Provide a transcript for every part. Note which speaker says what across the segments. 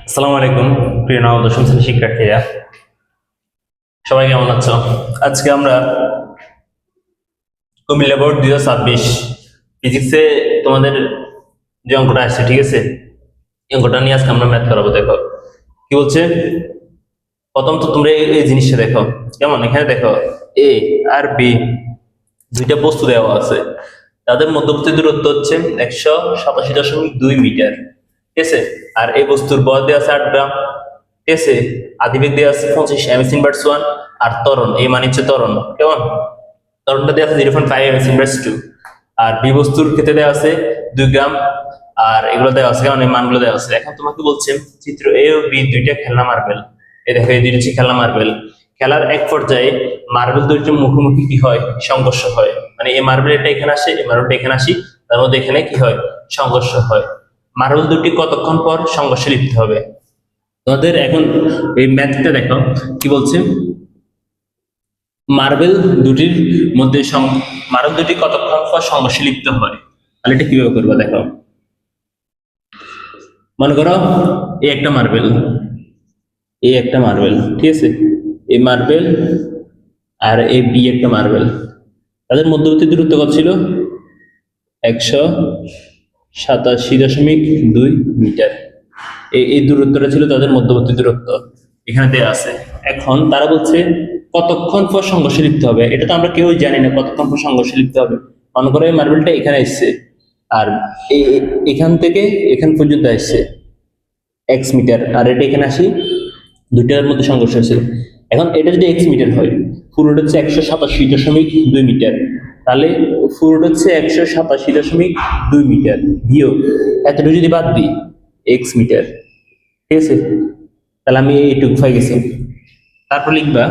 Speaker 1: আসসালামু আলাইকুম প্রিয় নবম দশম শ্রেণীর শিক্ষার্থীরা, সবাই কেমন আছো? আজকে আমরা কুমিল্লা বোর্ড 2026 ফিজিক্সে তোমাদের যে অঙ্কটা আসছে, ঠিক আছে, এই অঙ্কটা নিয়ে আজকে আমরা ম্যাথ করাবো। দেখো কি বলছে। প্রথম তো তোমরা এই জিনিসটা দেখো কেমন। এখানে দেখো এ আর বি দুইটা বস্তু দেওয়া আছে, তাদের মধ্যবর্তী দূরত্ব হচ্ছে 187.2 মিটার, ঠিক আছে। আর এই বস্তুর বল দেওয়া আছে 8 গ্রাম, ঠিক আছে। আদিবেগ দেওয়া আছে 25 m/1। আর ত্বরণ, এই মানে হচ্ছে ত্বরণ, কেমন। ত্বরণটা দেওয়া আছে 0.5 m/2। আর বি বস্তুর ক্ষেত্রে দেওয়া আছে 2 গ্রাম। আর এগুলো দেওয়া আছে, কারণ এই মানগুলো দেওয়া আছে। এখন তোমাকে বলছে চিত্র এ ও বি দুইটা খেলনা মার্বেল। এই দেখো, এই দুইটা হচ্ছে খেলনা মার্বেল। খেলার এক পর্যায়ে মার্বেল দুইটির মুখোমুখি কি হয়? সংঘর্ষ হয়। মানে এই মার্বেলটা এখানে আসে, এই মার্বেলটা এখানে আসি, তার মধ্যে এখানে কি হয়? সংঘর্ষ হয়। মার্বেল দুটি কতক্ষণ পর সংঘর্ষে লিপ্ত হবে? তোমাদের এখন এই ম্যাথটা দেখো কি বলছে। মার্বেল দুটির মধ্যে মার্বেল দুটি কতক্ষণ পর সংঘর্ষে লিপ্ত হয়, তাহলে এটা কিভাবে করবো দেখো। মনে করো এই একটা মার্বেল, এই একটা মার্বেল, ঠিক আছে। এই মার্বেল আর এই বি একটা মার্বেল, তাদের মধ্যবর্তী দূরত্ব কত ছিল? 187.2 মিটার। এই দূরত্বটা ছিল তাদের মধ্যবর্তী দূরত্ব, এখানে দেওয়া আছে। এখন তারা বলছে কতক্ষণ পর সংঘর্ষে লিপ্ত হবে। এটা তো আমরা কেউই জানি না কতক্ষণ পর সংঘর্ষে লিপ্ত হবে। মনে করো এই মার্বেলটা এখানে এসছে, আর এখান থেকে এখান পর্যন্ত আসছে x মিটার, আর এটা এখানে আসি, দুইটার মধ্যে সংঘর্ষ হয়েছে। এখন এটা যদি x মিটার হয়, পুরোটা হচ্ছে 187.2 মিটার, তাহলে পুরোটা হচ্ছে 187.2 মিটার বিয়োগ এতটুকু যদি বাদ দিই x মিটার, ঠিক আছে। তাহলে আমি এইটুকু পাই গেছি। তারপর লিখবা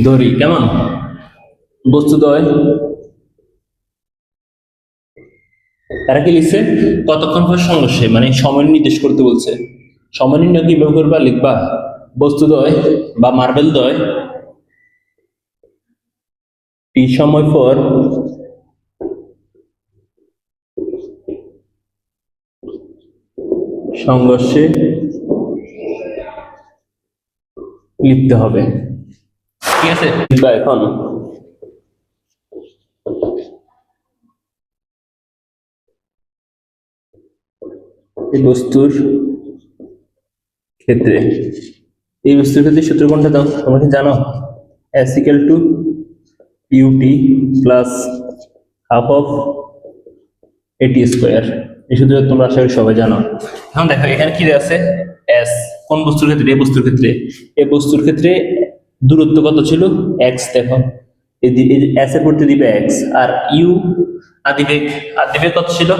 Speaker 1: দড়ি, কেমন। বস্তুদ্বয়, তারা কি লিখছে কতক্ষণ পর সংঘর্ষে, মানে সময় নির্দেশ করতে বলছে। সময় নির্ণয় কিভাবে করবা? লিখবা বস্তুদ্বয় বা মার্বেল দ্বয় টি সময় পর সংঘর্ষে লিপ্ত হবে, ঠিক আছে। লিখবা এখন এই বস্তুর ক্ষেত্রে, এই বস্তুর ক্ষেত্রে সূত্র কোনটা দাও তোমরা কি জানো? S equal to ut plus half of AT square. এই সূত্র তোমরা আশা করি সবাই জানো। এখন দেখো এখানে কি দেওয়া আছে, S। কোন বস্তুর ক্ষেত্রে? এই বস্তুর ক্ষেত্রে। এই বস্তুর ক্ষেত্রে দূরত্ব কত ছিল? x। দেখো এই S এর পরিবর্তে দিবে x। আর u আদিবেগ, আদিবেগ কত ছিল?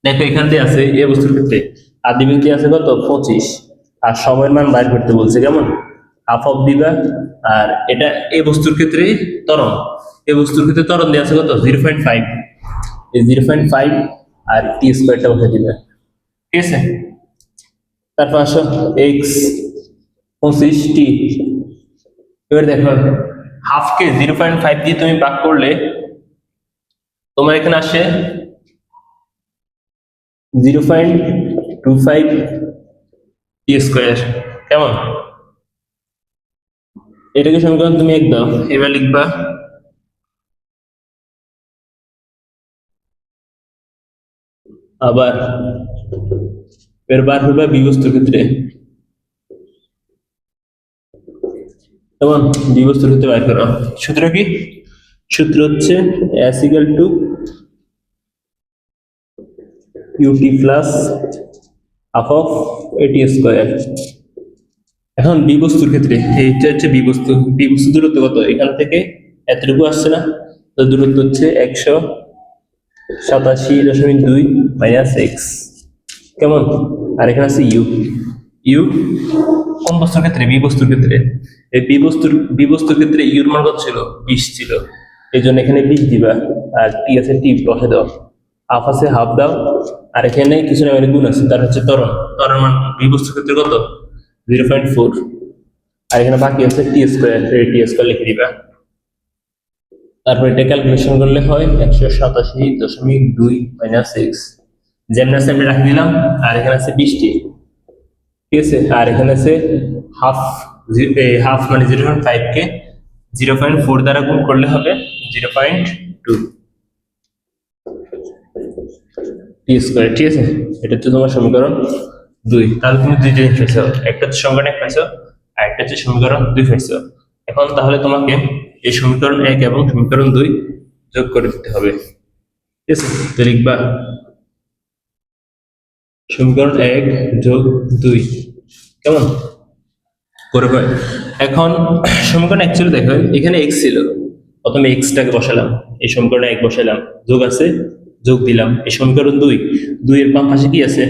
Speaker 1: দেখো এখান দিয়ে আছে এই বস্তুর ক্ষেত্রে আদিবেগ দিয়ে আছে কত? 25। আর সময়ের মান বাইর করতে বলছে, কেমন। হাফ অফ দিবা। আর এটা এই বস্তুর ক্ষেত্রে ত্বরণ, এই বস্তুর ক্ষেত্রে ত্বরণ দিয়ে আছে কত? 0.5। এই 0.5 আর টি স্কোয়ারটা বসে দিবে, ঠিক আছে। তারপর আসো এক্স 25t। এবার দেখো হাফকে 0.5 দিয়ে তুমি ভাগ করলে তোমার এখানে আসে 0.25 টি স্কোয়ার, কেমন। এটাকে সমীকরণ তুমি এক দাও। এবার লিখবা আবার এর বার হবে বি বস্তুর ক্ষেত্রে, কেমন। বি বস্তুর ক্ষেত্রে বার করো। সূত্র কি? সূত্র হচ্ছে S equal to ut plus half of AT square. এখন বি বস্তুর ক্ষেত্রে এইটা হচ্ছে বি বস্তু। বি বস্তু দূরত্ব কত? এখান থেকে এতটুকু আসছে না, তো দূরত্ব হচ্ছে 187.2 মাইনাস এক্স, কেমন। আর এখানে আছে ইউ। ইউ কোন বস্তুর ক্ষেত্রে? বি বস্তুর ক্ষেত্রে। এই বি বস্তুর ক্ষেত্রে ইউর মান কত ছিল? 20 ছিল। এই জন্য এখানে 20 দিবা। আর টি আছে, টি বসে দাও। হাফ আছে, হাফ দাও। আর এখানে কিছু না, গুণ আছে, তার হচ্ছে ত্বরণ। ত্বরণ মান বি বস্তুর ক্ষেত্রে কত? 0.4। আর এখানে বাকি আছে টি স্কোয়ার, টি স্কোয়ার লিখে দিবা। তারপর এটা ক্যালকুলেশন করলে হয় 187.2 মাইনাস এক্স। যেমন আছে আমি রাখি দিলাম, আর এখানে আছে 20টি, ঠিক আছে। আর এখানে আছে হাফ, হাফ মানে 0.5 কে 0.4 দ্বারা গুণ করলে হবে 0.2 টি স্কোয়ার, ঠিক আছে। এটা হচ্ছে তোমার সমীকরণ 2। তাহলে তুমি দুই জিনিস পাইছো, একটা হচ্ছে সমীকরণ 1 পাইছো, আর একটা হচ্ছে সমীকরণ 2 পাইছো। এখন তাহলে তোমাকে এই সমীকরণ 1 এবং সমীকরণ 2 যোগ করে দিতে হবে, ঠিক আছে। তো লিখবা সমীকরণ 1 যোগ 2 কেমন করে হয়। এখন সমীকরণ অ্যাকচুয়ালি দেখো এখানে x ছিল, প্রথমে x টাকে বসালাম, এই সমীকরণে 1 বসালাম, যোগ আছে, যোগ দিলাম। এই সমীকরণ 2 এর বাম পাশে কি আছে?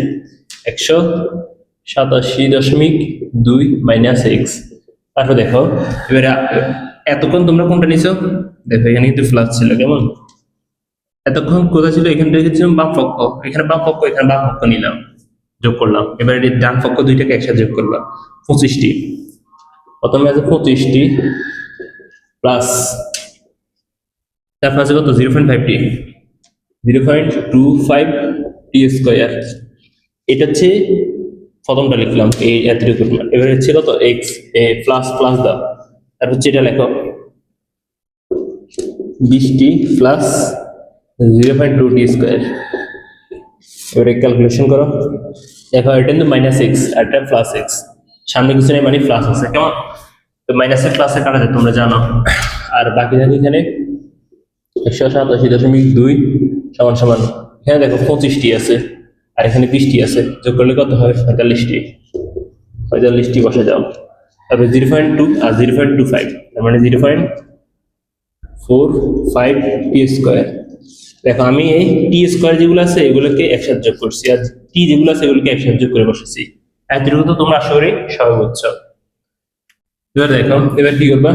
Speaker 1: 187.2 মাইনাস এক্স। তারপর দেখো এবারে এতক্ষণ তোমরা কোনটা নিছো? দেখো এখানে কিন্তু প্লাস ছিল, কেমন? এতক্ষণ কোথায় ছিল? এখানে রেখেছিলাম বাম পক্ষ, এখানে বাম পক্ষ, এখানে বাম পক্ষ নিলাম, যোগ করলাম। এবারে ডান পক্ষ দুইটাকে একসাথে যোগ করবা, 25টি। প্রথমে আছে 25টি প্লাস, তারপর আছে কত? 0.5টি, 0.25 টি স্কোয়ার। এটা হচ্ছে প্রথমটা লিখলাম, এই এতটুকু। এবার হচ্ছে কত? এক্স, প্লাস প্লাস দাও, তারপর হচ্ছে এটা লেখো 20টি প্লাস 0.2 টি স্কোয়ার। এবারে ক্যালকুলেশন করো, দেখো এটা কিন্তু মাইনাস এক্স আর এটা প্লাস এক্স, সামনে কিছু নেই মানে প্লাস আছে, কেমন? তো মাইনাসের প্লাসে কাটা যায় তোমরা জানো। আর বাকি থাকে এখানে 187.2 সমান সমান, এখানে দেখো 25টি আছে আর এখানে 20টি আছে, যোগ করলে কত হয়? 45টি। 45টি বসে যাও। তারপরে 0.2 আর 0.25, তার মানে 0.45 টি স্কোয়ার। দেখো আমি এই টি স্কোয়ার যেগুলো আছে এগুলোকে একসাথে যোগ করছি, আর টি যেগুলো আছে এগুলোকে একসাথে যোগ করে বসেছি। এতটুকু তো তোমরা আশা করি সবাই বুঝছো। এবার দেখো, এবার কি করবা?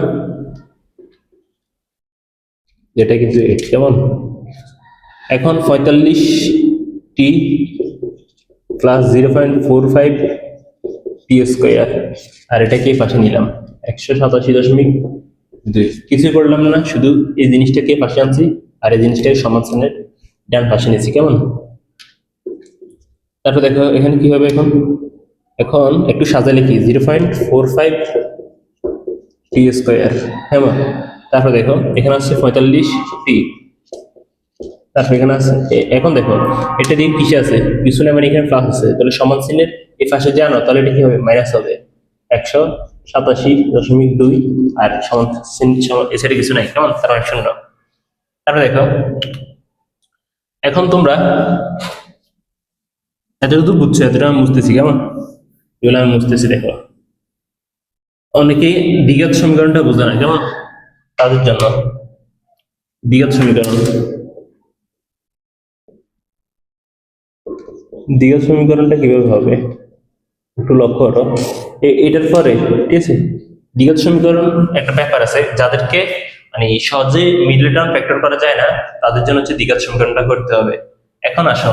Speaker 1: এটা কিন্তু 8, কেমন? এখন 45টি প্লাস 0.45 টি স্কোয়ার, আর এটাকে পাশে নিলাম 187.2। কিছু করলাম না, শুধু এই জিনিসটাকে পাশে আনছি আর এই জিনিসটাকে সমাধানের ডান পাশে নিয়েছি, কেমন? তারপর দেখো এখানে কি হবে এখন? এখন একটু সাজা লিখি, 0.45 টি স্কোয়ার, হ্যাঁ। তারপর দেখো এখানে আছে 45টি, তারপর এখানে আছে এখন দেখো এটা দিয়ে কিসে আছে? পিছনে মানে এখানে প্লাস আছে, তাহলে সমান চিহ্নের এই পাশে জানো, তাহলে এটা কি হবে? মাইনাস হবে 187.2 আর সমান চিহ্ন এছাড়া কিছু নাই, কেমন? তার মানে 0। তারপর দেখো এখন তোমরা এতটুকু বুঝছো, এতটা আমি বুঝতেছি, কেমন? এগুলো আমি বুঝতেছি। দেখো অনেকেই দ্বিঘাত সমীকরণটা বোঝে না, কেমন? তাদের জন্য দ্বিঘাত সমীকরণ, দ্বিঘাত সমীকরণটা কিভাবে হবে একটু লক্ষ্য করো। এটার পরে, ঠিক আছে, দ্বিঘাত সমীকরণ একটা ব্যাপার আছে, যাদেরকে মানে সহজে মিডল টার্ম ফ্যাক্টর করা যায় না তাদের জন্য হচ্ছে দ্বিঘাত সমীকরণটা করতে হবে। এখন আসো,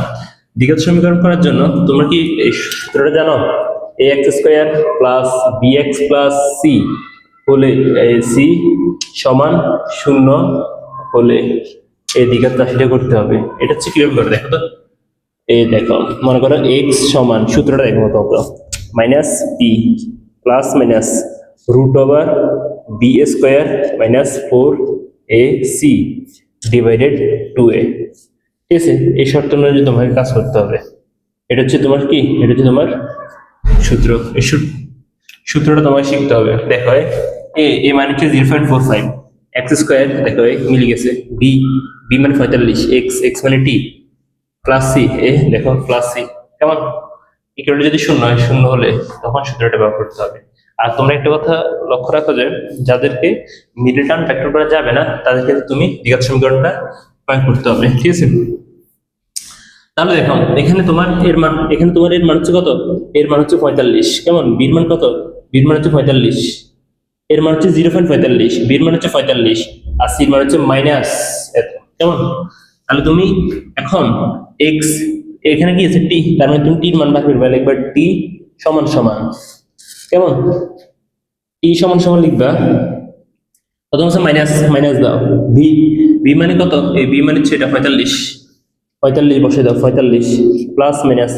Speaker 1: দ্বিঘাত সমীকরণ করার জন্য তোমরা কি এই সূত্রটা জানো? ax square plus bx plus c হলে c সমান 0 হলে এই দ্বিঘাত রাশিটা করতে হবে। এটা হচ্ছে কিভাবে করে দেখো তো। এই দেখো, মনে করো এক্স সমান, সূত্রটা দেখো তো, minus p plus minus root over b square minus 4ac divided 2a, ঠিক আছে। এই শর্ত অনুযায়ী তোমাকে কাজ করতে হবে। এটা হচ্ছে তোমার কি? এটা হচ্ছে তোমার সূত্র। এই সূত্রটা তোমাকে শিখতে হবে। দেখো এ মানে হচ্ছে 0.45, এক্স স্কোয়ার দেখো মিলে গেছে, বি বি মানে 45, এক্স এক্স মানে টি, প্লাস সি, দেখো প্লাস সি, কেমন? ইকুয়ালটা যদি 0 হয়, 0 হলে তখন সূত্রটা ব্যবহার করতে হবে। আর তোমরা একটা কথা লক্ষ্য রাখো যে যাদেরকে মিডল টার্ম ফ্যাক্টর করা যাবে না তাদেরকে তুমি দ্বিঘাত সমীকরণটা প্রয়োগ করতে হবে, ঠিক আছে। তাহলে দেখো এখানে তোমার এর মান, এখানে তোমার এর মান হচ্ছে কত? এর মান হচ্ছে 45, কেমন? বির মান কত? বির মান হচ্ছে 45, এর মান হচ্ছে 0.45, বির মান হচ্ছে 45, আর সির মান হচ্ছে মাইনাস এত, কেমন? তাহলে তুমি এখন এক্স, এখানে কি আছে? টি, তার মানে তুমি টির মান বার করবে, একবার টি সমান সমান, কেমন? টি সমান সমান লিখবা, প্রথম হচ্ছে মাইনাস, মাইনাস দাও, ভি, ভি মানে কত? এই ভি মানে হচ্ছে এটা 45, 45 বসে দাও, 45 প্লাস মাইনাস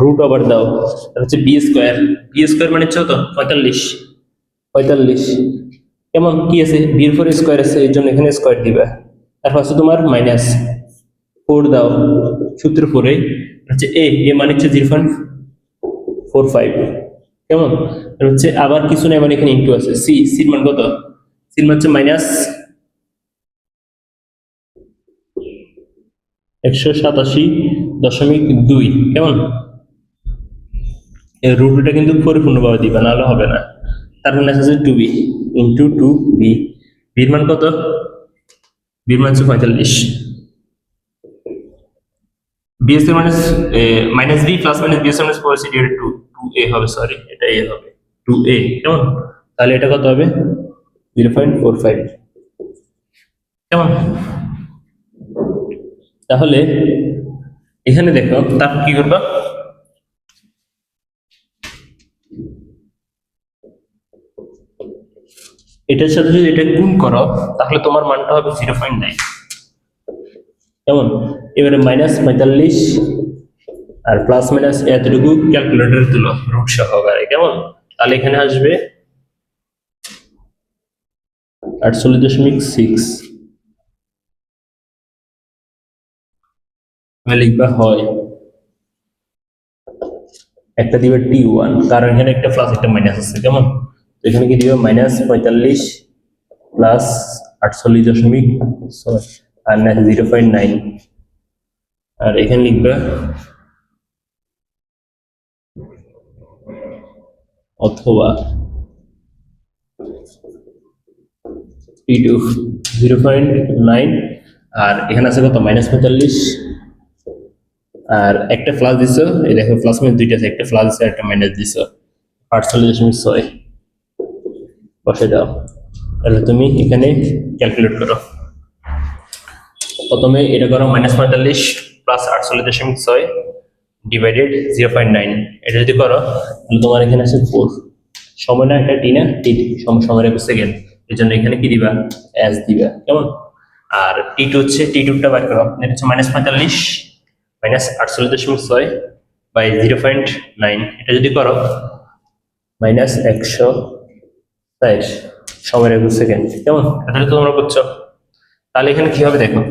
Speaker 1: রুট ওভার দাও, এটা হচ্ছে বি স্কোয়ার। বি স্কোয়ার মানে হচ্ছে তো 45, 45 কেমন কি আছে, বির পরে স্কোয়ার আছে, এই জন্য এখানে স্কোয়ার দিবা। তারপর আছে তোমার মাইনাস 4 দাও, সূত্র 4 হচ্ছে এ মানে হচ্ছে 0.45 কেমন। আর হচ্ছে আবার কিছু নেই মানে এখানে ইনটু আছে, সির মান কত, সির মান হচ্ছে মাইনাস 187.2 কেমন। এই রুটটা কিন্তু পরিপূর্ণভাবে দিবা, নাহলে হবে না। তারপর নেক্সট আছে 2b ইন্টু 2b, বির মান কত, বির মান হচ্ছে 45, বিএস এর মানে minus b plus minus BS minus 4 c divided 2 a হবে, সরি এটা এ হবে 2a কেমন। তাহলে এটা কত হবে 0.45 কেমন। তাহলে এখানে দেখো তারপর কি করবা, এটার সাথে যদি এটা গুণ করো তাহলে তোমার মানটা হবে 0.9 কেমন। এবারে মাইনাস 45 আর প্লাস মাইনাস এতটুকু ক্যালকুলেটর তুলো রুট সহকারে কেমন। তাহলে এখানে আসবে 48.6, লিখবা হয় একটা দিবে T1, কারণ এখানে একটা প্লাস একটা মাইনাস আছে কেমন। তো এখানে কি দিবে মাইনাস 45 প্লাস 48.6 আর না 0.9, আর এখানে লিখবা অথবা T2 0.9, আর এখানে আছে কত মাইনাস 45 আর একটা প্লাস দিছো, এই দেখো প্লাস মাইনাস দুইটা আছে, একটা প্লাস দিছো একটা মাইনাস দিছো, 48.6 বসে দাও। তাহলে তুমি এখানে ক্যালকুলেট করো, প্রথমে এটা করো মাইনাস 45 প্লাস 48.6 ডিভাইডেড 0.9, এটা যদি করো তাহলে তোমার এখানে আছে 4, সময় না একটা টি না টি, সময় রেখে সেকেন্ড, এই জন্য এখানে কি দিবা এস দিবা কেমন। আর T2 হচ্ছে T2টা বার করো, এটা হচ্ছে মাইনাস 45 মাইনাস 48.6 বাই 0.9, এটা যদি করো মাইনাস 160 সময় রেখে সেকেন্ড কেমন। তাহলে তোমরা করছো, তাহলে এখানে কি হবে দেখো,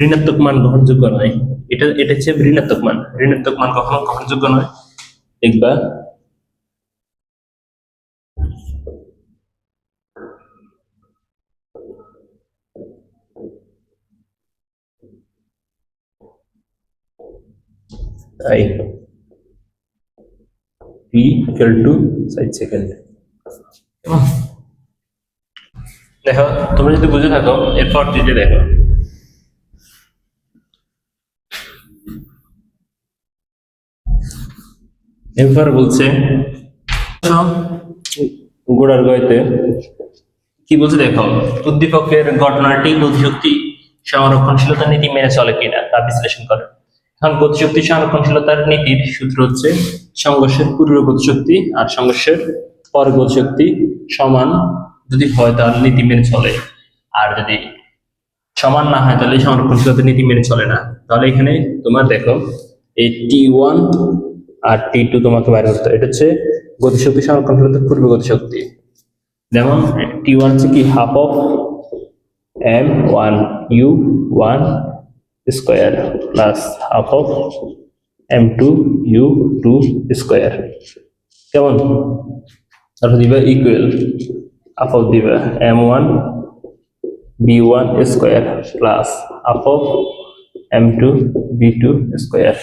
Speaker 1: ঋণাত্মক মান গ্রহণযোগ্য নয়, এটা হচ্ছে ঋণাত্মক মান, ঋণাত্মক মান কখনো গ্রহণযোগ্য নয়। দেখবা তাই t equal to 60 সেকেন্ড। দেখো তোমরা যদি বুঝে থাকো এরপর দিতে দেখো, এরপর বলছে গোড়ার গয়তে কি বলছে দেখো, উদ্দীপকের ঘটনাটি গতিশক্তি সংরক্ষণশীলতা নীতি মেনে চলে কিনা তা বিশ্লেষণ করে। এখন গতিশক্তি সংরক্ষণশীলতার নীতির সূত্র হচ্ছে সংঘর্ষের পূর্বে গতিশক্তি আর সংঘর্ষের পরে গতিশক্তি সমান যদি হয় তাহলে নীতি মেনে চলে, আর যদি সমান না হয় তাহলে সংরক্ষণশীলতার নীতি মেনে চলে না। তাহলে এখানে তোমার দেখো এই T1 আর T2 তোমাকে বাইরে করতে, এটা হচ্ছে গতিশক্তি সংরক্ষণশীলতার পূর্বে গতিশক্তি। যেমন T1 হচ্ছে কি half of m1 u1 square plus half of m2 u2 square কেমন। তারপর দিবা ইকুয়াল হাফ অফ দিবা m1 b1 square plus half of m2 b2 square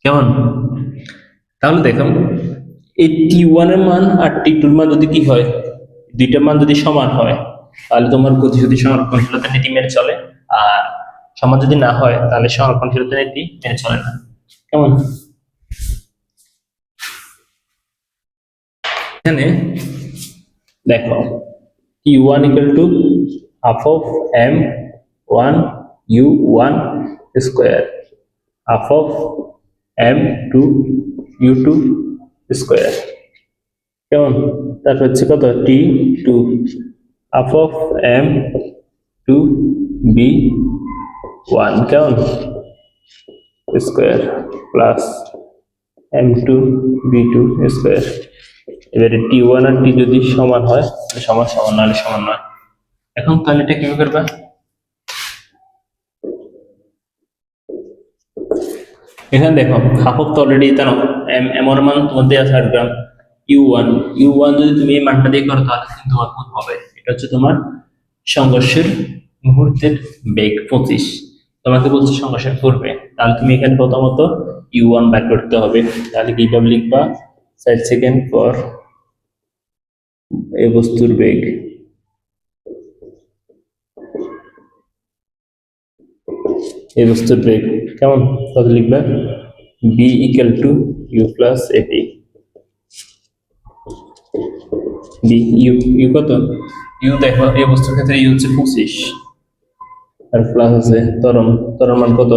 Speaker 1: কেমন। তাহলে দেখো এই T1 এর মান আর T2 এর মান যদি কি হয়, দুইটার মান যদি সমান হয় তাহলে তোমার গতিশক্তি সংরক্ষণশীলতা নীতি মেনে চলে, আর সমান যদি না হয় তাহলে সংরক্ষণশীলতা নীতি মেনে চলে না কেমন। এখানে দেখো T1 equal to half of m1 u1 square half of m2 u2 square কেমন। তারপর হচ্ছে কত T2 half of m2 B one কেমন square plus m2 b2 square. এবারে t1 আর t যদি সমান হয় সমান সমান নাহলে সমান নয়। এখন তাহলে এটা কিভাবে করবা? এখানে দেখো হাফ অফ তো অলরেডি জানো m এর মান তোমার দেওয়া আছে 8 গ্রাম। u1 যদি তুমি এই মানটা দিয়ে করো তাহলে কিন্তু তোমার কত হবে? এটা হচ্ছে তোমার সংঘর্ষের মুহূর্তের বেগ 25। তোমাকে বলছে সংঘর্ষের পূর্বে, তাহলে তুমি এখানে প্রথমত u1 বের করতে হবে। তাহলে কিভাবে লিখবা? 60 সেকেন্ড পর এই বস্তুর বেগ কেমন কত লিখবা? b equal to u plus at b u কত? u দেখো এই বস্তুর ক্ষেত্রে u হচ্ছে 25 আর প্লাস আছে ত্বরণ মান কত?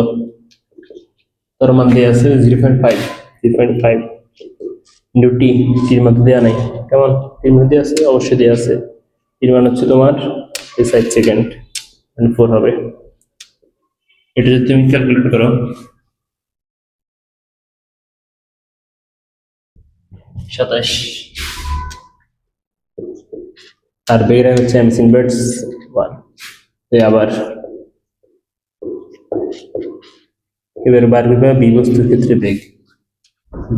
Speaker 1: ত্বরণ মান দেয়া আছে 0.5 ইন্টু টির মধ্যে দেওয়া নাই কেমন? টির মধ্যে আছে অবশ্যই দেওয়া আছে। টির মান হচ্ছে তোমার 60 সেকেন্ড 4 হবে। এটা যদি তুমি ক্যালকুলেট করো 27 আর বেগটা হচ্ছে m ইনভার্স 1। আবার এবার বার করবে বি বস্তুর ক্ষেত্রে বেগ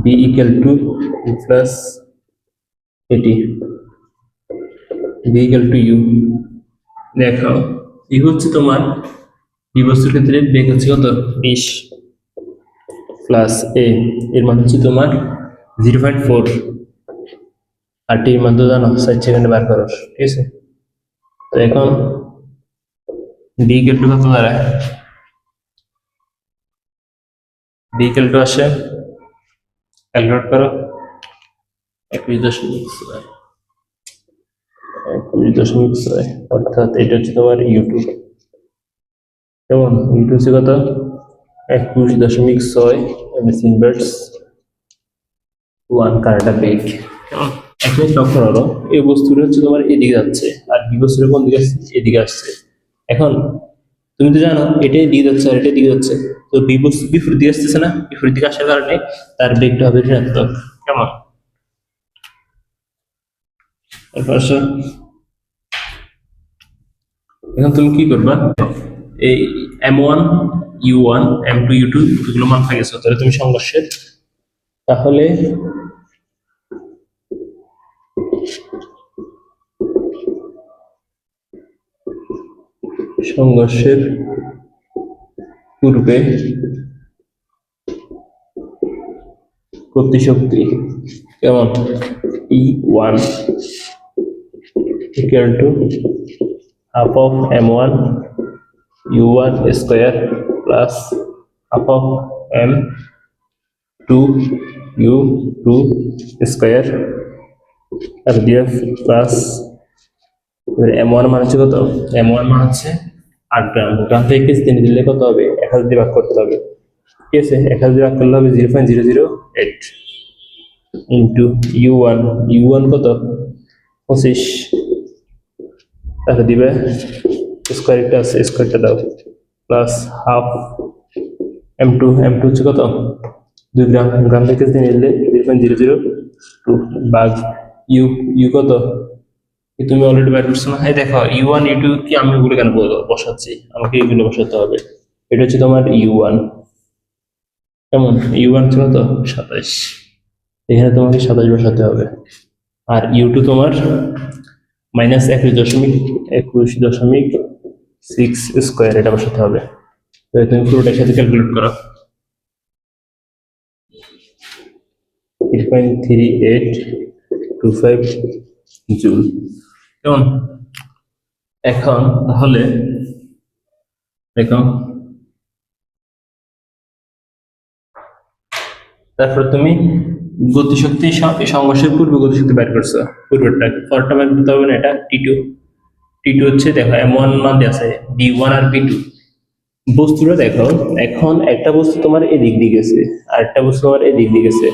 Speaker 1: b equal to u plus এটি b equal to u। দেখো u হচ্ছে তোমার বি বস্তুর ক্ষেত্রে বেগ হচ্ছে কত? 20 প্লাস a এর মান হচ্ছে তোমার 0.4 আর টির মান তো জানো 60 সেকেন্ডে বার করো, ঠিক আছে? তো এখন b equal to কত দাঁড়ায়? b equal to আসে ক্যালকুলেট করো 21.6 অর্থাৎ এটা হচ্ছে তোমার u2 কেমন? u2 হচ্ছে কত? 21.6 ইনভার্স 1 কারেন্টের বেগ কেমন? এখন লক্ষ্য করো এই বস্তুটা হচ্ছে তোমার এদিকে যাচ্ছে আর বি বস্তুটা কোন দিকে আসছে? এদিকে আসছে। এখন তুমি তো জানো এটাই দিকে যাচ্ছে আর এটাই দিকে যাচ্ছে, তো বি বস্তু বিপরীত দিকে আসতেছে না? বিপরীত দিকে আসার কারণে তার বেগটা হবে ঋণাত্মক কেমন? এখন তুমি কি করবা? এই m1 u1 m2 u2 এগুলো মান পাই গেছো, তাহলে তুমি সংঘর্ষের পূর্বে প্রতিশক্তি কেমন? E1 equal to half of m1 u1 square plus half of m2 u2 square আর দিয়ে প্লাস m1 মান হচ্ছে কত? m1 মান হচ্ছে 8 গ্রাম। গ্রাম থেকে কেজি টেনে দিলে কত হবে? 1000 দিয়ে ভাগ করতে হবে, ঠিক আছে? 1000 দিয়ে ভাগ করলে হবে 0.008 ইন্টু u1 কত? 25 তাহলে দিবে স্কোয়ারটা আছে স্কোয়ারটা দাও প্লাস হাফ m2 হচ্ছে কত? 2 গ্রাম। গ্রাম থেকে কেজি টেনে দিলে 0.002 ভাগ u কত? তুমি অলরেডি বের করছো না? এই দেখো u1 u2 কি আমি এগুলো কেন বসাচ্ছি? আমাকে এগুলো বসাতে হবে। এটা হচ্ছে তোমার u1 কেমন? u1 ছিল তো 27, এখানে তোমাকে 27 বসাতে হবে। আর u2 তোমার মাইনাস 21.6 স্কোয়ার এটা বসাতে হবে। তো তুমি পুরোটার সাথে ক্যালকুলেট করো 8.3825 জুল কেমন? এখন তাহলে দেখো তারপর তুমি গতিশক্তি সংঘর্ষের পূর্বে গতিশক্তি বের করছো, পূর্বেরটা পরটা বের করতে হবে না, এটা টি টু হচ্ছে দেখো m1 মান দেওয়া আছে b1 আর b2। বস্তুটা দেখো এখন একটা বস্তু তোমার এদিক দিয়ে গেছে আর একটা বস্তু তোমার এদিক দিয়ে গেছে,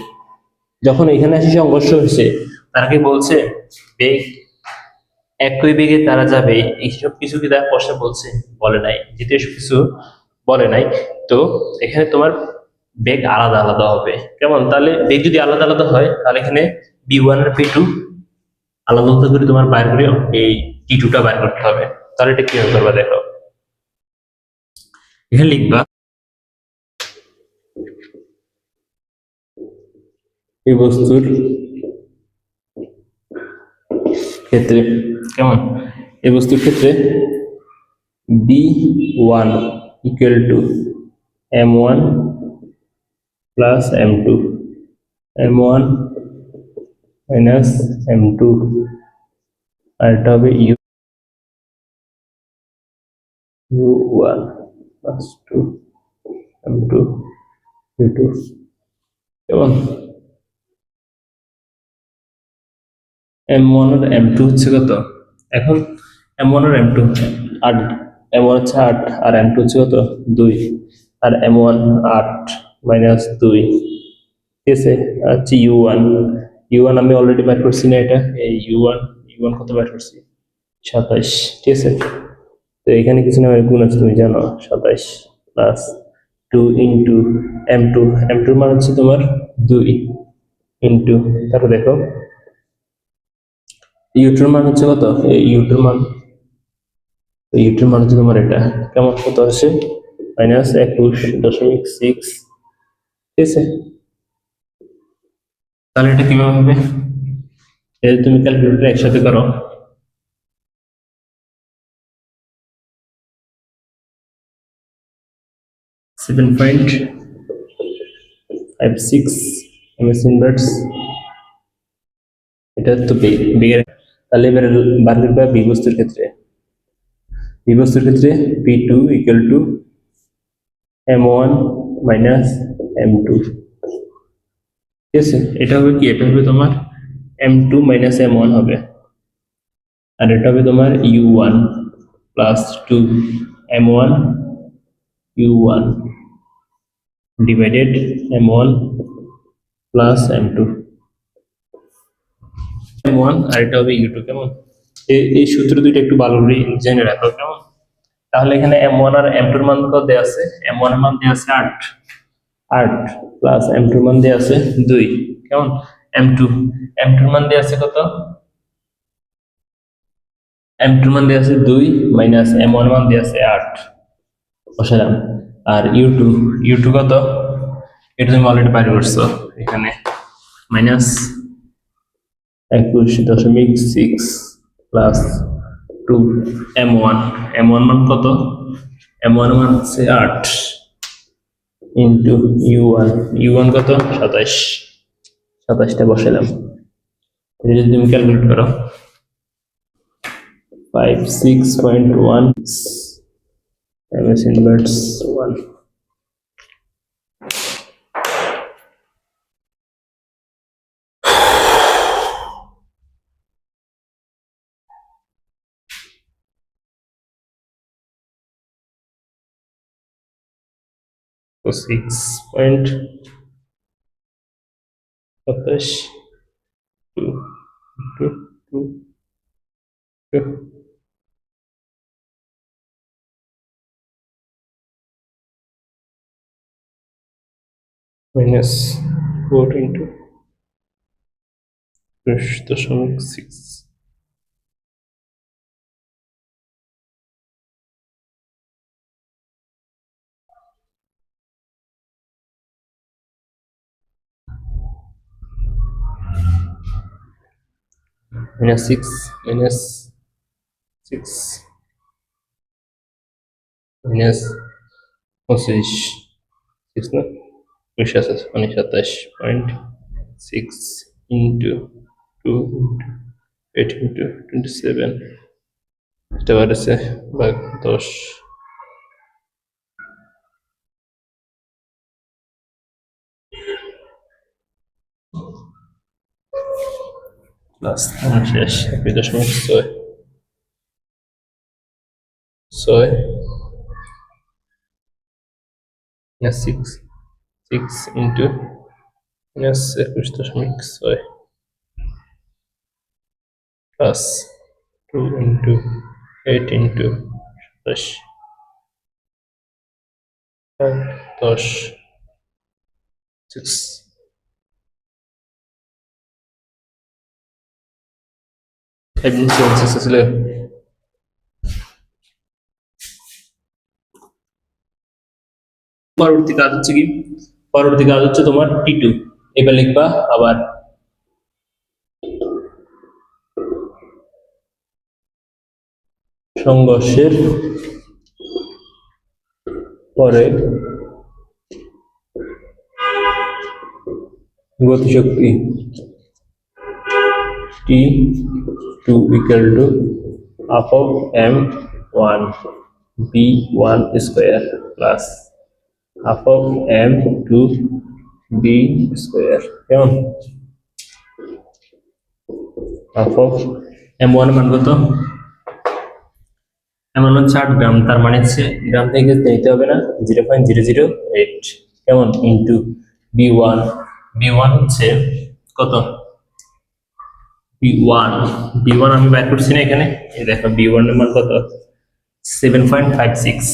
Speaker 1: যখন এখানে এসে সংঘর্ষ হয়েছে তাকে বলছে বেগ একই বেগে তারা যাবে, এইসব কিছু কি তারা প্রশ্নে বলছে? বলে নাই। যেহেতু এসব কিছু বলে নাই, তো এখানে তোমার বেগ আলাদা আলাদা হবে। কেমন? তাহলে বেগ যদি আলাদা আলাদা হয়, তাহলে এখানে বি1 আর বি2 আলাদা আলাদা করে তোমার বাইর করে এই টি2টা বাইর করতে হবে। তাহলে এটা কিভাবে করবা দেখো। এখানে লিখবা এই বস্তুর ক্ষেত্রে, কেমন? এই বস্তুর ক্ষেত্রে B1 equal to M1 plus M2, M1 minus M2, আর এটা হবে U1 plus 2 M2 U2, কেমন? M1 আর M2 হচ্ছে কত? এখন M1 আর M2 8, M1 হচ্ছে 8 আর M2 হচ্ছে কত? 2, আর M1 8 মাইনাস 2, ঠিক আছে? আচ্ছা U1, U1 আমি অলরেডি বের করছি না, এটা এই U1 কত বের করছি? 27, ঠিক আছে? তো এখানে কিছু না গুণ আছে, তুমি জানো, 27 প্লাস 2 ইন্টু M2, M2 মান হচ্ছে তোমার 2 ইন্টু, তারপর দেখো ইউটির মান হচ্ছে কত? এই ইউটির মান, ইউটির মান হচ্ছে তোমার এটা, কেমন? কত আসে? মাইনাস 21.6, ঠিক আছে? তাহলে এটা কিভাবে হবে? এই তুমি ক্যালকুলেটর একসাথে করো, 7.56 ms ইনভার্স, এটা তো বিগের। তাহলে এবারে বার করবে বি বস্তুর ক্ষেত্রে। বি বস্তুর ক্ষেত্রে P2 equal to M1 minus M2, ঠিক আছে? এটা হবে কি? এটা হবে তোমার M2 মাইনাস M1 হবে, আর এটা হবে তোমার U1 plus 2 M1 U1 divided M1 plus M2 M1, আর এটা হবে U2, কেমন? এই সূত্র দুইটা একটু ভালো করে জেনে রাখো, কেমন? তাহলে এখানে M1 আর M2 এর মান কত দেয়া আছে? M1 এর মান দেয়া আছে 8 প্লাস M2 এর মান দেয়া আছে 2, কেমন? M2 M2 এর মান দেয়া আছে কত? M2 এর মান দেয়া আছে 2 মাইনাস M1 এর মান দেয়া আছে 8 বসালাম। আর U2 কত? এটা তুমি অলরেডি বাইর করছো, এখানে মাইনাস 21.6 প্লাস 2 M1 মান কত? M1 মান হচ্ছে 8 ইন্টু U1 কত? 27টা বসালাম। এটা যদি তুমি ক্যালকুলেট করো 56.1 ms ইনভার্স 1, তো 6.27 minus 4 into 10.6 minus 6 minus 6 minus 25, 6 না, 27.6 into 2 into 8 into 27, এটা বাড়ছে ভাগ 10 প্লাস শেষ 2.6 না 6 into minus 21.6 plus 2 into 8 into 10 10 6 5 আসলে পরবর্তী কাজ হচ্ছে কি, পরবর্তী কাজ হচ্ছে তোমার T2। এবার লিখবা আবার সংঘর্ষের পরে গতিশক্তি T2 equal to half of m1 b1 square plus half of m2 b square, কেমন? half of m1 মান কত? এমন 8 গ্রাম, তার মানে হচ্ছে গ্রাম থেকে নিতে হবে না, 0.008, কেমন? ইন্টু b1, b1 হচ্ছে কত? b1 b1 আমি বের করছি না এখানে, এই দেখো b1 এর মান কত? 7.56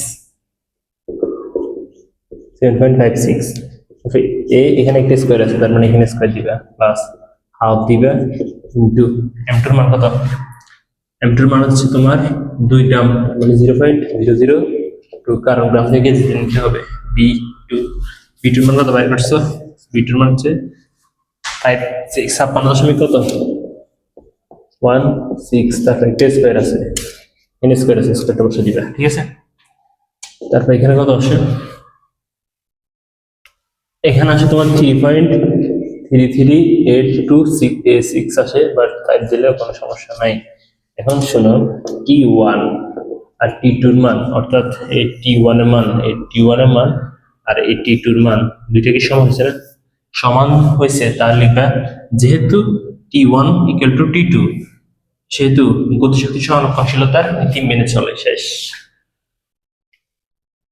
Speaker 1: 7.56। এখানে একটা স্কোয়ার আছে, তার মানে এখানে স্কোয়ার দিবা প্লাস হাফ দিবা ইন্টু m2 এর মান কত? m2 এর মান হচ্ছে তোমার 2 গ্রাম, মানে 0.002, কারণ গ্রাম থেকে নিতে হবে। b2 b2 এর মান কত বের করছো? b2 এর মান হচ্ছে 56 কত? 16, তারপর একটা স্কোয়ার আছে, এখানে স্কোয়ার আছে, স্কোয়ারটা বসে দিবা, ঠিক আছে? তারপর এখানে কত আসে? এখানে আসে তোমার 3.33826 আসে, বাট 5 দিলেও কোনো সমস্যা নাই। এখন শোনো, T1 আর T2 এর মান, অর্থাৎ এই T1 এর মান, এই T1 এর মান আর এই T2 এর মান দুইটা কি সমান হয়েছে না? সমান হয়েছে, তাহলে লিখবা যেহেতু T1 equal to T2, সেহেতু গতিশক্তি সহনশীলতার নীতি মেনে চলে, শেষ।